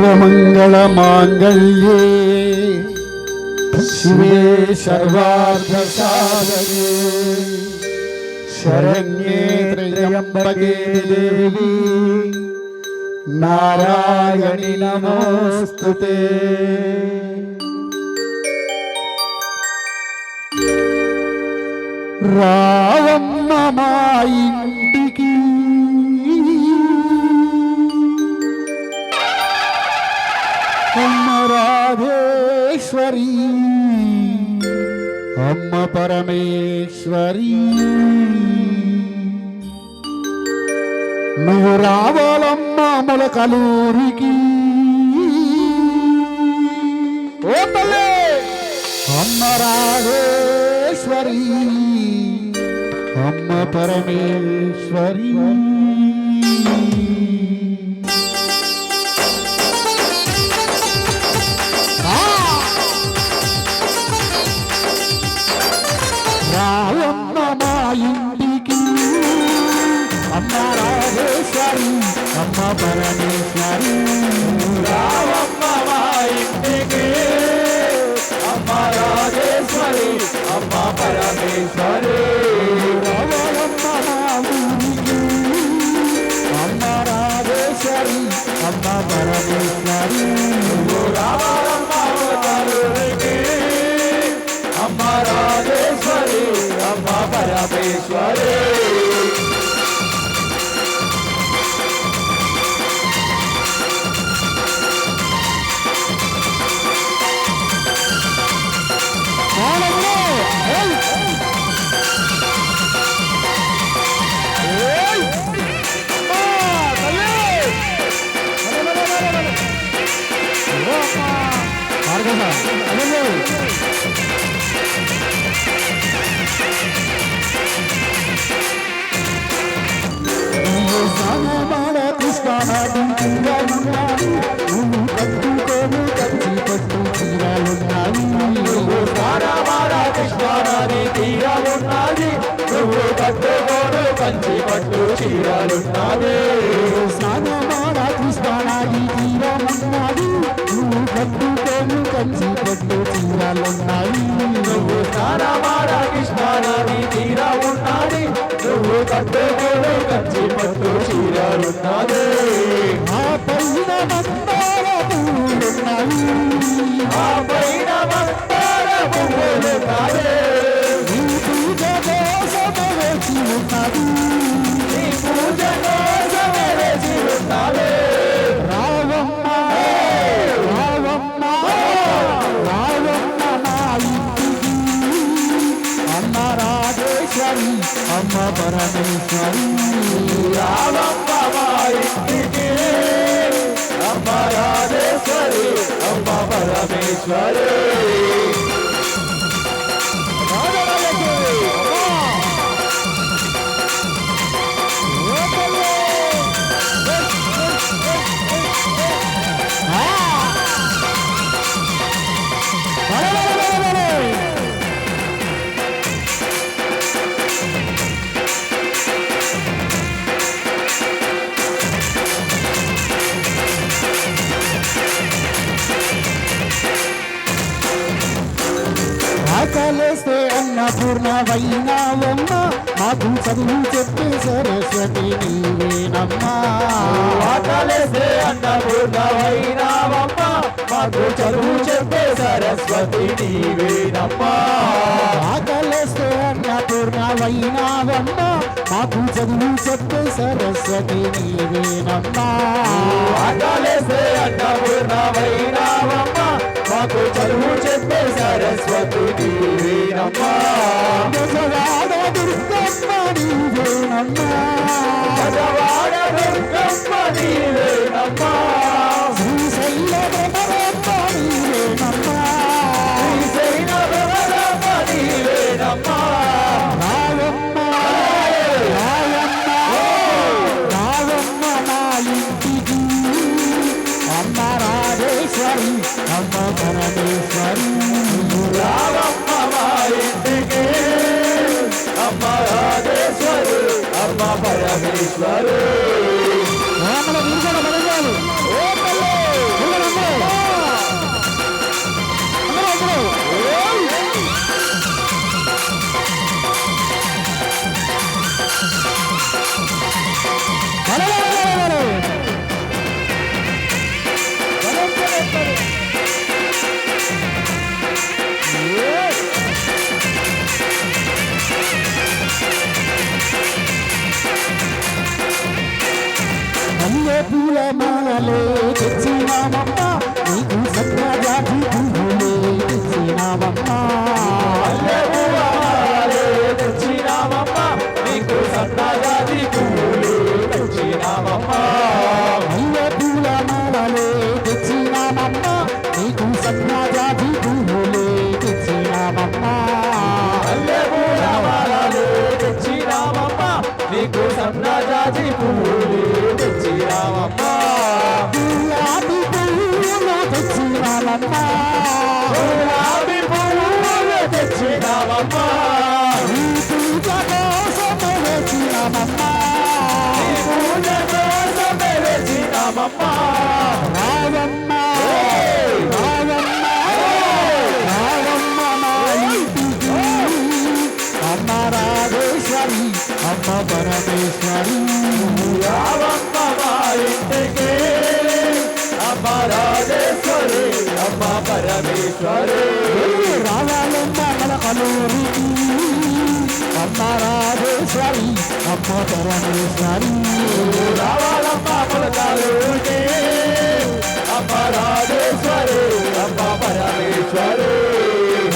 सर्वमङ्गलमाङ्गल्ये शिवे सर्वार्थसाधके शरण्ये त्र्यम्बके देवी नारायणि नमोस्तुते। రావమ్మ మా ఇంటికి అమ్మ రాధేశ్వరి అమ్మ పరమేశ్వరి నువ్వు రావాలమ్మ మొలకలూరికి ఓ తల్లే అమ్మ రాధేశ్వరి అమ్మ పరమేశ్వరి రావమ్మ మా ఇంటికి అమ్మ రాధేశ్వరి అమ్మ పరమేశ్వరి రావమ్మ మా ఇంటికి అమ్మ రాజేశ్వరి అమ్మ పరమేశ్వరి రావమ్మ మా ఊరికి అమ్మ రాధేశ్వరి అమ్మ పరమేశ్వరి రావమ్మ ఊరికి అమ్మ రాజేశ్వరి అమ్మ పరమేశ్వరి కంచి పట్టు చీరలున్నది స్నానమాడ కృష్ణానది తీరమున్నది నువ్వు కట్టుకోను కంచి పట్టు చీరలున్నది నువ్వు స్నానమాడ కృష్ణానది తీరమున్నది నువ్వు కట్టుకోను కంచి పట్టు చీరలున్నది ఆ పైన మందార పువ్వులున్నవి ఆ పైన మందార పువ్వులున్నది నీ పూజ కోసము వేచి ఉన్నది నీ పూజ కోసమే వేచి ఉన్నది రావమ్మ రావమ్మ రావమ్మ మా ఇంటికి అమ్మ రాజేశ్వరి అమ్మ పరమేశ్వరి రావమ్మ మా ఇంటికి అమ్మ రాజేశ్వరి అమ్మ పరమేశ్వరి ఆకలేస్తే అన్నపూర్ణవైనావమ్మ మాకు చదువు చెప్పే సరస్వతి నీవేనమ్మా ఆకలేస్తే అన్నపూర్ణవైనావమ్మ మాకు చదువు చెప్పే సరస్వతి నీవేనమ్మా ఆకలేస్తే అన్నపూర్ణవైనావమ్మ మాకు చదువు చెప్పే సరస్వతి నీవేనమ్మా ఆకలేస్తే అన్నపూర్ణవైనావమ్మ మాకు చదువు చెప్పే సరస్వతి నీవేనమ్మా గజవాడ దుర్గమ్మ నీవేనమ్మా గజవాడ దుర్గమ్మ నీవేనమ్మా శ్రీశైల భ్రమరమ్మ నీవేనమ్మా శ్రీశైల భ్రమరమ్మ నీవేనమ్మా రావమ్మ రావమ్మ రావమ్మ మా ఇంటికి అమ్మ రాజేశ్వరి అమ్మ పరమేశ్వరి రావమ్మ మా ఇంటికి అమ్మ రాజేశ్వరి అమ్మ పరమేశ్వరి రామల విరుగల బలగాలు ఓ తల్లి తెచ్చినామమ్మ నీకు సన్నజాజి పువ్వులే తెచ్చినామమ్మ తెచ్చినామమ్మ నీకు సన్నజాజి పువ్వులు తెచ్చినామమ్మ మల్లె పూల మాలలే తెచ్చినామమ్మ నీకు సన్నజాజి పువ్వులే తెచ్చినామమ్మ మల్లె పూల మాలలు తెచ్చినామమ్మ నీకు సన్నజాజి పువ్వులు తెచ్చినామమ్మ గులాబీ పువ్వులు తెచ్చినామమ్మ గులాబీ పువ్వులు తెచ్చినామమ్మ ఈ పూజ కోసమే తెచ్చినామమ్మ ఈ పూజ కోసమే తెచ్చినామమ్మ రావమ్మ రావమ్మ రావమ్మ మా ఇంటికి అమ్మ రాజేశ్వరి అమ్మ పరమేశ్వరి రావమ్మ మా ఇంటికి అమ్మ రాజేశ్వరి అమ్మ పరమేశ్వరి రావాలమ్మ మన కలూరికి అమ్మ రాజేశ్వరి అమ్మ పరమేశ్వరి రావాలమ్మ పులకాలుకి అమ్మ రాజేశ్వరి అమ్మ పరమేశ్వరి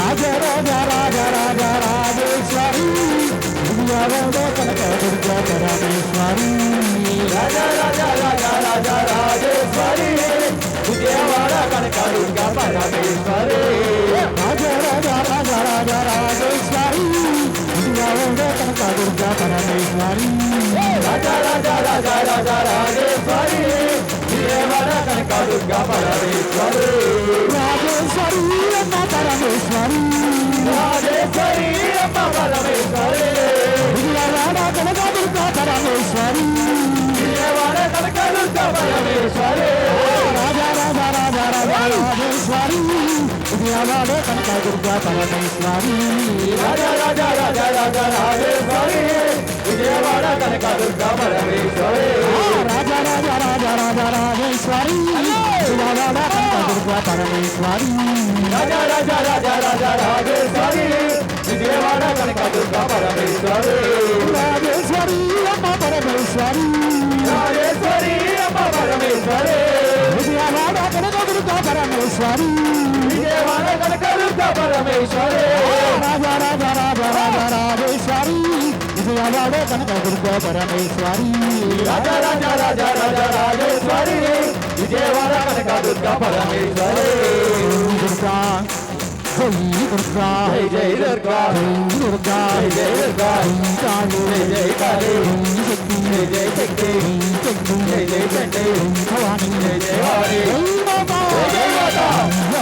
రాజ రాజ రాజ రాజ రాజేశ్వరి దుర్గావో కనక దుర్గా పరమేశ్వరి రాజ రాజ రాజ రాజ రాజేశ్వరి విజయవాడ కనక దుర్గా పరమేశ్వరి రాజ రాజ రాజ రాజ రాజేశ్వరి దుర్గావో కనక దుర్గా పరమేశ్వరి రాజ రాజ రాజ రాజ రాజేశ్వరి విజయవాడ కనక దుర్గా పరమేశ్వరి రాజేశ్వరి అమ్మ పరమేశ్వరి రాజేశ్వరి అమ్మ పరమేశ్వరి దుర్గావాడ కనక దుర్గా పరమేశ్వరి విజయవాడ కనక దుర్గా పరమేశ్వరి రాజ రాజ రాజ రాజ రాజేశ్వరి దుర్గావాడ కనక దుర్గా పరమేశ్వరి రాజ రాజ రాజ రాజ రాజేశ్వరి విజయవాడ కనక దుర్గా పరమేశ్వరి రాజ రాజ రాజ రాజ రాజేశ్వరి దుర్గావాడ కనక దుర్గా పరమేశ్వరి రాజ రాజ రాజ రాజ రాజేశ్వరి విజయవాడ కనక దుర్గా పరమేశ్వరి రాజేశ్వరి అమ్మ పరమేశ్వరి రాజేశ్వరి అమ్మ పరమేశ్వరి దుర్గావాడ కనక దుర్గా పరమేశ్వరి విజయవాడ కనక దుర్గా పరమేశ్వరి రాజ రాజ రాజ రాజ రాజేశ్వరి దుర్గావాడ కనక దుర్గా పరమేశ్వరి రాజ రాజ రాజ రాజ రాజేశ్వరి విజయవాడ కనక దుర్గా పరమేశ్వరి దుర్గా జై దుర్గా జై జై దుర్గా జై దుర్గా జై దుర్గా కాళీ జై జై కాళీ జై శక్తి జై జై శక్తి జై చండి జై జై చండి భవాని జై జై వాణి జై మాతా జై జై మాతా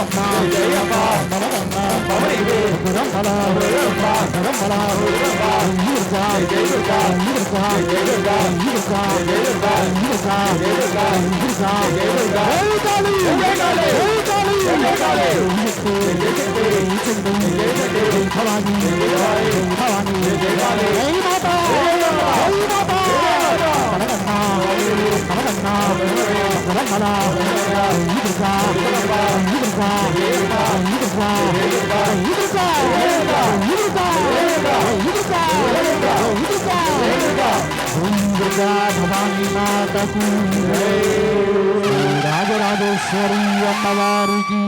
అమ్మ జై జై అమ్మ నమగమ్మ భవనివే గురంబల గురంబ గురంబల గురంబ దుర్గా జై జై దుర్గా దుర్గా జై జై దుర్గా దుర్గా జై జై దుర్గా దుర్గా జై దుర్గా దుర్గా జై దుర్గా జై కాళీ జై కాళీ జై కాళీ జై కాళీ జై శక్తి జై చండి జై భవాని జై భవాని జై కాళీ జై మాతా జై మాతా కనకన్న కనకన్న గురంబల దుర్గా దుర్గా దుర్గా దుర్గా దుర్గా భవానీ మాతకు రాజరాజేశ్వరి అమ్మవారికి